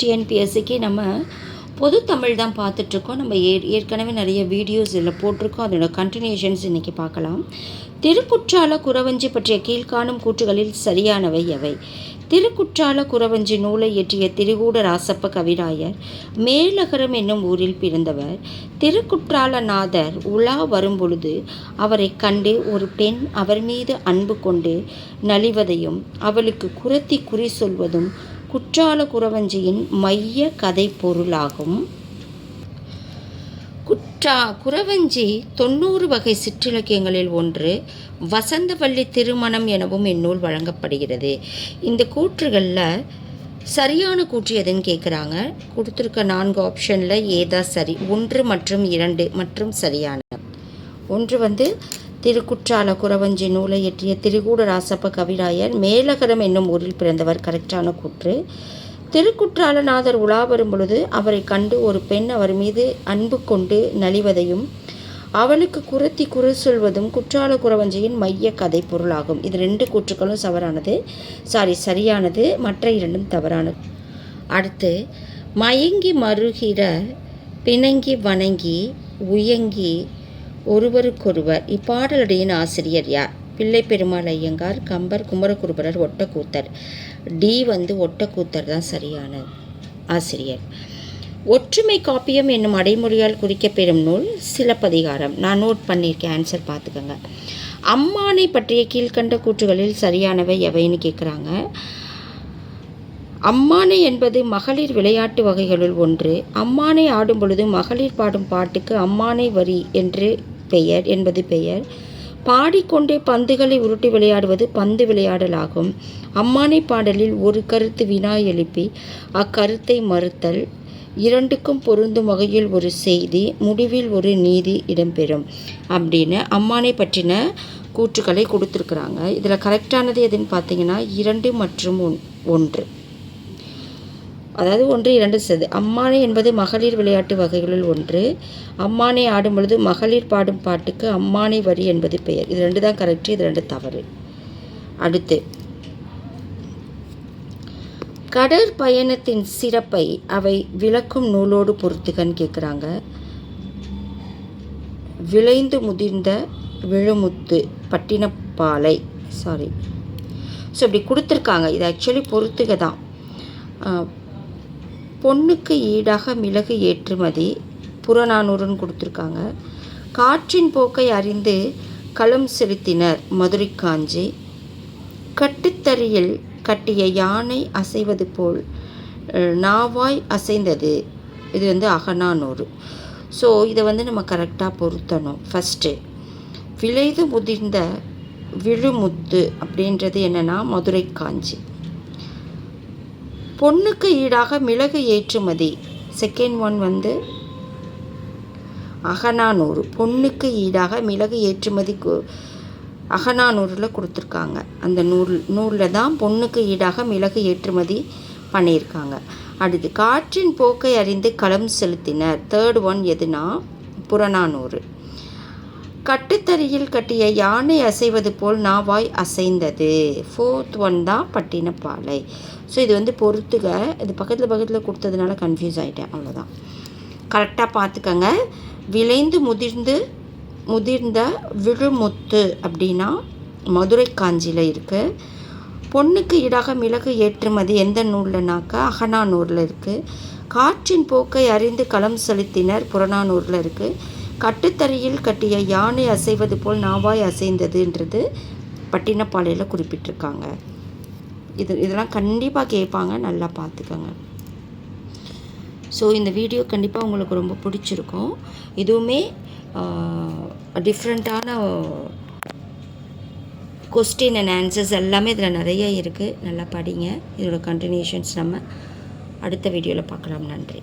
டிஎன்பிஎஸ்சிக்கு நம்ம பொது தமிழ் தான் பார்த்துட்ருக்கோம். நம்ம ஏற்கனவே நிறைய வீடியோஸ் இதில் போட்டிருக்கோம். அதோட கண்டினியூஷன்ஸ் இன்றைக்கி பார்க்கலாம். திருக்குற்றால குறவஞ்சி பற்றிய கீழ்காணும் கூற்றுகளில் சரியானவை எவை? திருக்குற்றால குறவஞ்சி நூலை இயற்றிய திரிகூட ராசப்ப கவிராயர் மேலகரம் என்னும் ஊரில் பிறந்தவர். திருக்குற்றாலநாதர் உலா வரும்பொழுது அவரை கண்டு ஒரு பெண் அவர் மீது அன்பு கொண்டு நலிவதையும் அவளுக்கு குறத்தி குறி சொல்வதும் குற்றால குறவஞ்சியின் மைய கதை பொருளாகும். குறவஞ்சி 90 வகை சிற்றிலக்கியங்களில் ஒன்று. வசந்தவல்லி திருமணம் எனவும் இந்நூல் வழங்கப்படுகிறது. இந்த கூற்றுகளில் சரியான கூற்று எதுன்னு கேட்குறாங்க. கொடுத்துருக்க 4 ஆப்ஷனில் ஏதா சரி? 1 மற்றும் 2 மற்றும் சரியான. 1 திருக்குற்றால குறவஞ்சி நூலை இயற்றிய திரிகூட ராசப்ப கவிராயர் மேலகரம் என்னும் ஊரில் பிறந்தவர், கரெக்டான கூற்று. திருக்குற்றாலநாதர் உலா வரும் பொழுது அவரை கண்டு ஒரு பெண் அவர் மீது அன்பு கொண்டு நலிவதையும் அவளுக்கு குறத்தி குறை சொல்வதும் குற்றால குறவஞ்சியின் மைய கதை பொருளாகும். இது 2 கூற்றுக்களும் சரியானது. மற்ற 2ம் தவறானது. அடுத்து, மயங்கி மருகிற பிணங்கி வணங்கி உயங்கி ஒருவருக்கொருவர். இப்பாடலடியின் ஆசிரியர் யார்? பிள்ளை பெருமாள் ஐயங்கார், கம்பர், குமரகுருபரர், ஒட்டக்கூத்தர். டி ஒட்டக்கூத்தர் தான் சரியான ஆசிரியர். ஒற்றுமை காப்பியம் என்னும் அடைமொழியால் குறிக்கப்பெறும் நூல் சிலப்பதிகாரம். நான் நோட் பண்ணியிருக்கேன், ஆன்சர் பார்த்துக்கோங்க. அம்மானை பற்றிய கீழ்கண்ட கூற்றுகளில் சரியானவை எவைன்னு கேட்குறாங்க. அம்மானை என்பது மகளிர் விளையாட்டு வகைகளுள் ஒன்று. அம்மானை ஆடும் பொழுது மகளிர் பாடும் பாட்டுக்கு அம்மானை வரி என்று பெயர். பாடிக்கொண்டே பந்துகளை உருட்டி விளையாடுவது பந்து விளையாடலாகும். அம்மானை பாடலில் ஒரு கருத்து வினா எழுப்பி அக்கருத்தை மறுத்தல், 2க்கும் பொருந்தும் வகையில் ஒரு செய்தி, முடிவில் ஒரு நீதி இடம்பெறும் அப்படின்னு அம்மானை பற்றின கூற்றுக்களை கொடுத்துருக்குறாங்க. இதில் கரெக்டானது எதுன்னு பார்த்தீங்கன்னா 2 மற்றும் 1. அதாவது 1, 2 சது. அம்மானை என்பது மகளிர் விளையாட்டு வகைகளுள் ஒன்று. அம்மானை ஆடும் பொழுது மகளிர் பாடும் பாட்டுக்கு அம்மானை வரி என்பது பெயர். இது 2 தான் கரெக்டு, இது 2 தவறு. அடுத்து, கடற்பயணத்தின் சிறப்பை அவை விளக்கும் நூலோடு பொறுத்துகன்னு கேட்குறாங்க. விளைந்து முதிர்ந்த விழுமுத்து பட்டினப்பாலை. ஸோ இப்படி கொடுத்துருக்காங்க. இது ஆக்சுவலி பொறுத்துக தான். பொண்ணுக்கு ஈடாக மிளகு ஏற்றுமதி புறநானூறுன்னு கொடுத்துருக்காங்க. காற்றின் போக்கை அறிந்து களம் செலுத்தினர் மதுரை காஞ்சி. கட்டுத்தறியில் கட்டிய யானை அசைவது போல் நாவாய் அசைந்தது. இது அகநானூறு. ஸோ இதை நம்ம கரெக்டாக பொருத்தணும். ஃபஸ்ட்டு, விளைது முதிர்ந்த விழுமுத்து அப்படின்றது என்னென்னா மதுரை காஞ்சி. பொண்ணுக்கு ஈடாக மிளகு ஏற்றுமதி, செகண்ட் ஒன் அகநானூறு. பொண்ணுக்கு ஈடாக மிளகு ஏற்றுமதி அகநானூறில் கொடுத்துருக்காங்க. அந்த நூலில் தான் பொண்ணுக்கு ஈடாக மிளகு ஏற்றுமதி பண்ணியிருக்காங்க. அடுத்து, காற்றின் போக்கை அறிந்து களம் செலுத்தினர். தேர்ட் ஒன் எதுனா புறநானூறு. கட்டுத்தறியில் கட்டிய யானை அசைவது போல் நாவாய் அசைந்தது. 4th ஒன் தான் பட்டினப்பாலை. ஸோ இது பொறுத்துக. இது பக்கத்தில் கொடுத்ததுனால கன்ஃபியூஸ் ஆகிட்டேன், அவ்வளோதான். கரெக்டாக பார்த்துக்கங்க. விளைந்து முதிர்ந்த விழுமுத்து அப்படின்னா மதுரை காஞ்சியில் இருக்குது. பொண்ணுக்கு ஈடாக மிளகு ஏற்றுமதி எந்த நூல்லனாக்கா அகநானூரில் இருக்குது. காற்றின் போக்கை அறிந்து களம் செலுத்தினர் புறநானூரில் இருக்குது. கட்டுத்தறியில் கட்டிய யானை அசைவது போல் நாவாய் அசைந்ததுன்றது பட்டினப்பாலையில் குறிப்பிட்டிருக்காங்க. இதெல்லாம் கண்டிப்பாக கேட்பாங்க, நல்லா பார்த்துக்கோங்க. ஸோ இந்த வீடியோ கண்டிப்பாக உங்களுக்கு ரொம்ப பிடிச்சிருக்கும். இதுவுமே டிஃப்ரெண்ட்டான கொஸ்டின் அண்ட் ஆன்சர்ஸ் எல்லாமே இதில் நிறைய இருக்குது. நல்லா படிங்க. இதோட கண்டினியூஷன்ஸ் நம்ம அடுத்த வீடியோவில் பார்க்கலாம். நன்றி.